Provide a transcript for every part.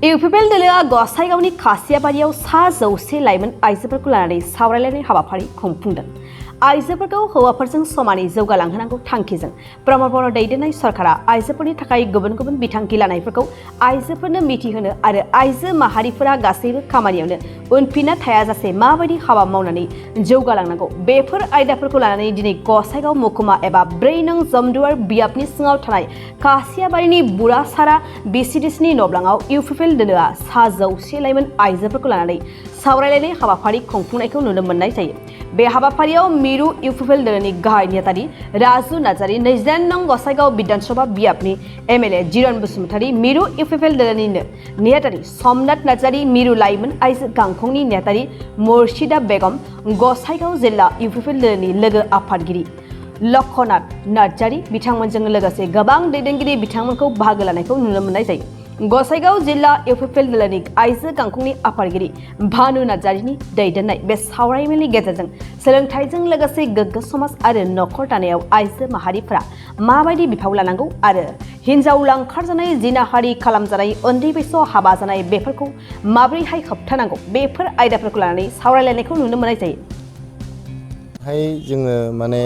UPPL दोलोआ गसाइगावनि खासियाबारियाव सा 100 लाइमोन आइजोफोरखौ लानानै सावरायलायनाय हाबाफारि खुंफुंदों। आइजोफोरखौ हौवाफोरजों समानै जौगालांहोनांगौ थांखिजों प्रमद बर' दैदेननाय सरकारा आइजोफोरनि थाखाय गुबुन गुबुन बिथांखि लानायफोरखौ आइजोफोरनो मिथिहोनो आरो आइजो माहारिफोरा गासैबो खामानियावनो उनफिनना थायाजासे माबायदि हाबा मावनानै जौगालांनांगौ बेफोर आयदाफोरखौ लानानै दिनै गसाइगाव महकुमा एबा 4 नं जमदुवार बियाबनि सिङाव थानाय खासियाबारिनि बुरासारा बिसिडिसिनि नब्लाङाव इउपिपिएल दोलोआ सा 100 लाइमोन आइजोफोरखौ लानानै सावरायलायनाय हाबाफारि खुंफुंनायखौ नुनो मोननाय जायो। बे हाबाफारियाव मिरु इउपिपिएल दोलोनि गाहाय नेहाथारि राजु नार्जारी, 29 नं गसाइगाव विधानसभा बियाबनि एमएलए जिरन बसुमतारी, मिरु इउपिपिएल दोलोनिनो नेहाथारि समनाथ नार्जारी, मिरु लाइमोन आइजो गांखंनि नेहाथारि मुर्शिदा बेगम, गसाइगाव जिल्ला इउपिपिएल दोलोनि लोगो आफादगिरि लक्षनाथ नार्जारी बिथांमोनजों लोगोसे गोबां दैदेनगिरि बिथांमोनखौ बाहागो लानायखौ नुनो मोननाय जायो। गसाइगाव जिल्ला इउपिपिएल दोलोनि आइजो गांखंनि आफादगिरि भानु नार्जारीनि दैदेननाय बे सावरायमेलनि गेजेरजों सोलोंथाइजों लोगोसे गोग्गो समाज आरो नखर दानायाव आइजो माहारिफोरा माबायदि बिफाव लानांगौ आरो हिन्जाव लांखारजानाय जिनाहारि खालामजानाय उन्दै बैसोआव हाबा जानाय बेफोरखौ माबोरैहाय होबथानांगौ बेफोर आयदाफोरखौ लानानै सावरायलायनायखौ नुनो मोननाय जायो। जोङो माने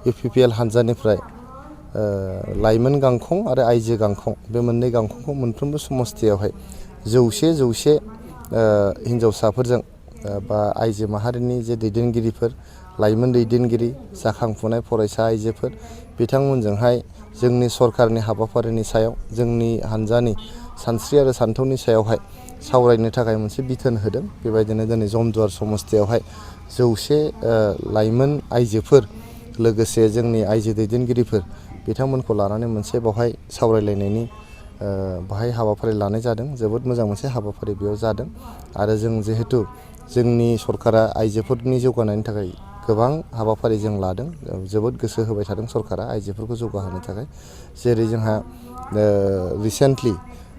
इउपिपिएल हानजानिफ्राय लाइमोन गांखं आरो आइजो गांखं बे मोननै गांखंखौ मोनफ्रोमबो समस्थियावहाय 100 हिन्जावसाफोरजों बा आइजो माहारिनि जे दैदेनगिरिफोर, लाइमोन दैदेनगिरि, जाखांफुनाय फरायसा आइजोफोर बिथांमोनजोंहाय जोंनि सरकारनि हाबाफारिनि सायाव जोंनि हानजानि सानस्रि आरो सान्थौनि सायावहाय सावरायनो थाखाय मोनसे बिथोन होदों। बेबायदिनो दिनै जमदुवार समस्थियावहाय 100 लाइमोन आइजोफोर लोगोसे जोंनि आइजो दैदेनगिरिफोर बिथांमोनखौ लानानै मोनसे बावहाय सावरायलायनायनि बाहाय हाबाफारि लानाय जादों। जोबोद मोजां मोनसे हाबाफारि बेयाव जादों आरो जों जिहेतु जोंनि सरकारा आइजोफोरनि जौगानायनि थाखाय गोबां हाबाफारि जों लादों, जोबोद गोसो होबाय थादों सरकारा आइजोफोरखौ जौगाहोनो थाखाय। जेरै जोंहा रिसेन्टलि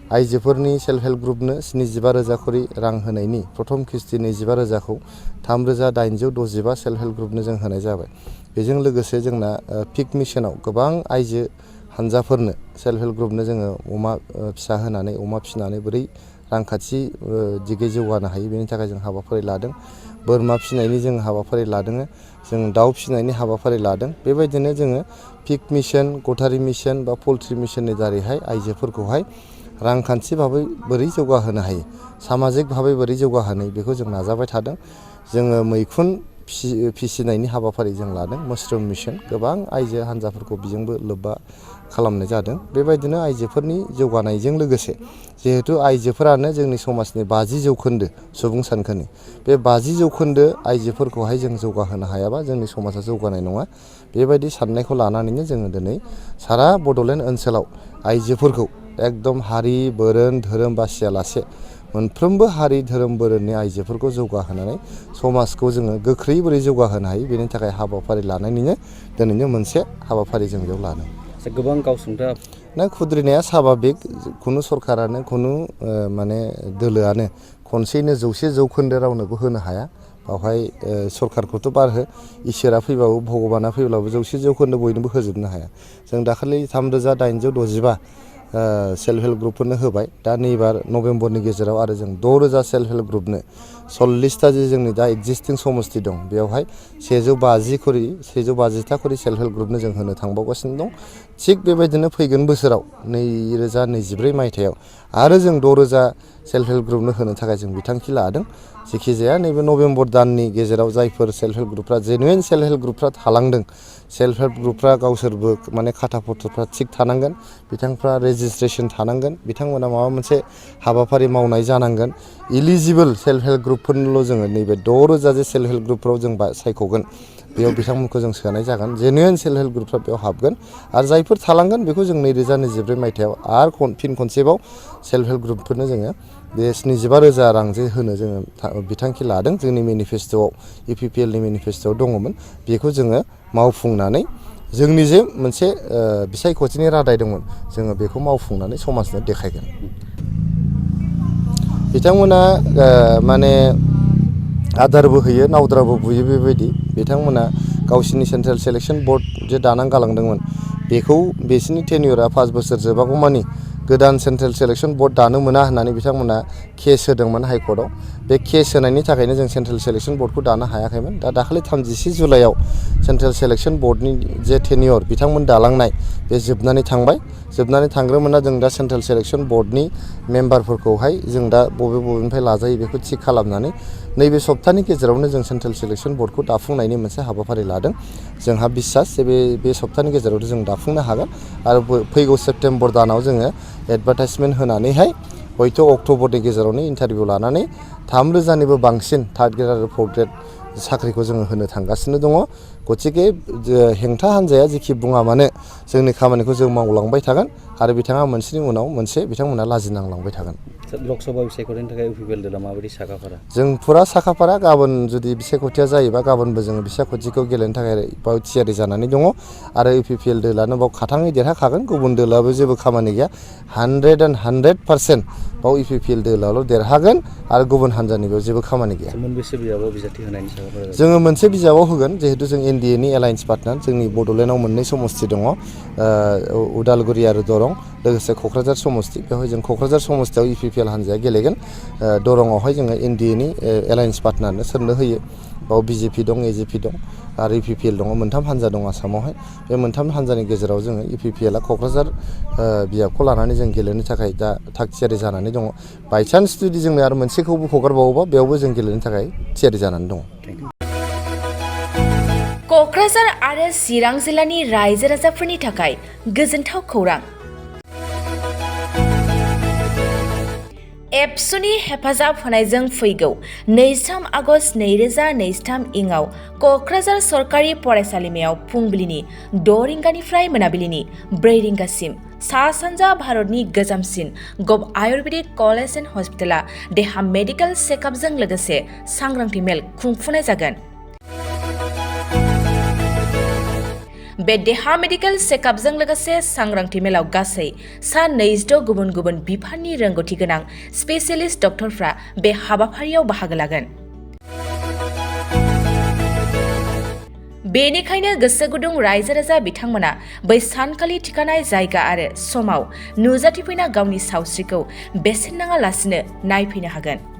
आइजोफोरनि सेल्फ हेल्प ग्रुपनो 75,000 खरि रां होनायनि प्रथम किस्ति 25,000खौ 3,865 सेल्फ हेल्प ग्रुपनो जों होनाय जाबाय। बेजों लोगोसे जोंना पिक मिशनाव गोबां आइजो हानजाफोरनो सेल्फ हेल्प ग्रुपनो जोङो अमा फिसा होनानै अमा फिसिनानै बोरै रांखान्थि दिगै जौगानो हायो बेनि थाखाय जों हाबाफारि लादों। बोरमा फिसिनायनि जों हाबाफारि लादों, जों दाउ फिसिनायनि हाबाफारि लादों। बेबायदिनो जोङो पिक मिशन, गटारि मिशन बा पल्ट्रि मिशननि दारैहाय आइजोफोरखौहाय रांखान्थि भाबै बोरै जौगाहोनो हायो, सामाजिक भाबै बोरै जौगाहोनो बेखौ जों नाजाबाय थादों। जोङो मैखुन फिसिनायनि हाबाफारि जों लादों, मशरुम मिशन, गोबां आइजो हान्जाफोरखौ बेजोंबो लोब्बा खालामनाय जादों। बेबायदिनो आइजोफोरनि जौगानायजों लोगोसे जिहेतु आइजोफोरानो जोंनि समाजनि 50% सुबुं सानखोनि, बे 50% आइजोफोरखौहाय जों जौगाहोनो हायाबा जोंनि समाजा जौगानाय नङा। बेबायदि साननायखौ लानानैनो जोङो दिनै सारा बड'लेण्ड ओनसोलाव आइजोफोरखौ एकदम हारि बोरोन धोरोम बासियालासे मोनफ्रोमबो हारि धोरोम बोरोननि आइजोफोरखौ जौगाहोनानै समाजखौ जोङो गोख्रै बोरै जौगाहोनो हायो बेनि थाखाय हाबाफारि लानायनिनो दिनैनो मोनसे हाबाफारि जों बेयाव लादों। गोबां गावसुंथा खुद्रिनाया स्वाभाबिक, खुनु सरकारानो खुनु माने दोलोआनो खनसेयैनो 100% रावनोबो होनो हाया। बावहाय सरकारखौथ' बारहो, इसोरा फैबाबो भगबाना फैब्लाबो 100% बयनोबो होजोबनो हाया। जों दाखालि 3,865 सेल्फ हेल्प ग्रुपफोरनो होबाय। दा नैबार नभेम्बरनि गेजेराव आरो जों 6,000 सेल्फ हेल्प ग्रुपनो 40टा जे जोंनि दा एक्जिस्टिं समस्ति दं बेयावहाय 150टा खरि सेल्फ हेल्प ग्रुपनो जों होनो थांबावगासिनो दं। थिग बेबायदिनो फैगोन बोसोराव 2024 मायथाइयाव आरो जों 6,000 सेल्फ हेल्प ग्रुपनो होनो थाखाय जों बिथांखि लादों। जेखिजाया नैबे नभेम्बर दाननि गेजेराव जायफोर सेल्फ हेल्प ग्रुपफ्रा जेनुइन सेल्फ हेल्प ग्रुपफ्रा थालांदों, सेल्फ हेल्प ग्रुपफ्रा गावसोरबो माने खाथा पत्रफ्रा थिग थानांगोन, बिथांफ्रा रेजिस्ट्रेसन थानांगोन, बिथांमोना माबा मोनसे हाबाफारि मावनाय जानांगोन। इलिजिबोल सेल्फ हेल्प ग्रुपफोरनोल' जोङो नैबे 6,000 जे सेल्फ हेल्प ग्रुपफ्राव जों सायख'गोन, बेयाव बिथांमोनखौ जों सोनाय जागोन। जेनुइन सेल्फ हेल्प ग्रुपफ्रा बेयाव हाबगोन आरो जायफोर थालांगोन बेखौ जों 2024 मायथाइयाव आरो फिन खनसेबाव सेल्फ हेल्प ग्रुपफोरनो जोङो बे 75,000 रां जे होनो जोङो बिथांखि लादों। जोंनि मेनिफेस्ट'आव इउपिपिएलनि मेनिफेस्ट'आव दङमोन, बेखौ जोङो मावफुंनानै जोंनि जे मोनसे बिसायख'थिनि रादाय दंमोन जोङो बेखौ मावफुंनानै समाजनो देखायगोन। बिथांमोना माने आदारबो होयो, नावद्राबो बुयो, बेबायदि बिथांमोना गावसिनि सेन्ट्रेल सिलेक्सन बर्ड जे दानानै गालांदोंमोन बेखौ बिसोरनि टेन्युरा 5 बोसोर जोबागौमानि गोदान सेन्ट्रेल सिलेक्सन बर्ड दानो मोना होननानै बिथांमोना केस होदोंमोन हाइकर्टआव बे केस होनायनि थाखायनो जों सेन्ट्रेल सिलेक्सन बर्डखौ दानो हायाखैमोन दा दाखालि 30 जुलाइआव सेन्ट्रेल सिलेक्सन बर्डनि जे टेनियर बिथांमोन दालांनाय बे जोबनानै थांग्रोमोना जों दा सेन्ट्रेल सिलेक्सन बर्डनि मेम्बारफोरखौहाय जों दा बबेनिफ्राय लाजायो बेखौ थिग खालामनानै नैबे सप्तानि गेजेरावनो जों सेन्ट्रेल सिलेक्सन बर्डखौ दाफुंनायनि मोनसे हाबाफारि लादों जोंहा बिसास जे बे सप्तानि गेजेरावनो जों दाफुंनो हागोन आरो फैगौ सेप्तेम्बर दानाव जोङो एडभार्टाइजमेन्ट होनानैहाय हयथ' अक्ट'बरनि गेजेरावनो इन्टारभिउ लानानै 3,000निबो बांसिन थार्ड ग्रेड आरो फर्थ ग्रेड साख्रिखौ जोङो होनो थांगासिनो दङ गतिके हेंथा हान्जाया जेखि बुङा मानो जोंनि खामानिखौ जों मावलांबाय थागोन आरो बिथाङा मोनसेनि उनाव मोनसे बिथांमोना लाजिनांलांबाय थागोन लकसभा बिसायख'थिनि थाखाय UPPL दला माबायदि साखाफारा जों फुरा साखाफारा गाबोन जुदि बिसायख'थिया जायोबा गाबोनबो जोङो बिसायख'थिखौ गेलेनो थाखाय बाव थियारि जानानै दङ आरो UPPL दोलानो बाव खाथाङै देरहाखागोन गुबुन दोलाबो जेबो खामानि गैया 100% बाव UPPL दोलाल' देरहागोन आरो गुबुन हान्जानि बेयाव जेबो खामानि गैया मोनबेसे बिजाबाव बिजाथि होनायनि साखाफारा जोङो मोनसे बिजाबाव होगोन जिहेतु जों NDAनि एलायन्स पार्टनार जोंनि बड'लेण्डआव मोननै समस्ति दङ उदालगुरि आरो दरं लोगोसे क'क्राझार समस्ति बेवहाय जों क'क्राझार समस्तियाव UPPL हान्जाया गेलेगोन दरंआवहाय जोङो NDAनि एलायन्स पार्टनारनो सोरनो होयो बाव BJP दं AJP दं आरो UPPL दङ मोनथाम हान्जा दं आसामावहाय बे मोनथाम हान्जानि गेजेराव जोङो UPPLआ क'क्राझार बियाबखौ लानानै जों गेलेनो थाखाय दा थाग थियारि जानानै दङ बायचान्स जुदि जोंनो आरो मोनसेखौबो हगारबावोबा बेयावबो जों गेलेनो थाखाय थियारि जानानै दङ क'क्राझार आरो चिरां जिल्लानि रायजो राजाफोरनि थाखाय गोजोनथाव खौरां एबसुनि हेफाजाब होनायजों फैगौ 23 आगस्ट 2023 इंआव क'क्राझार सरकारि फरायसालिमायाव फुंबिलिनि 6 रिंगानिफ्राय मोनाबिलिनि 4 रिंगासिम सा सानजा भारतनि गोजामसिन गभ आयुर्वेदिक कलेज एन्ड हस्पिटाला देहा मेडिकेल चेकआपजों लोगोसे सांग्रांथि मेल खुंफुंनाय जागोन बे देहा मेडिकेल चेकआपजों लोगोसे सांग्रांथि मेलाव गासै सा 26 गुबुन गुबुन बिफाननि रोंगौथि गोनां स्पेसियलिस्ट डक्टरफ्रा बे हाबाफारियाव बाहागो लागोन बेनिखायनो गोसो गुदुं रायजो राजा बिथांमोना बै सानखालि थिखानाय जायगा आरो समाव नुजाथिफैना गावनि सावस्रिखौ बेसेन नाङालासिनो नायफैनो हागोन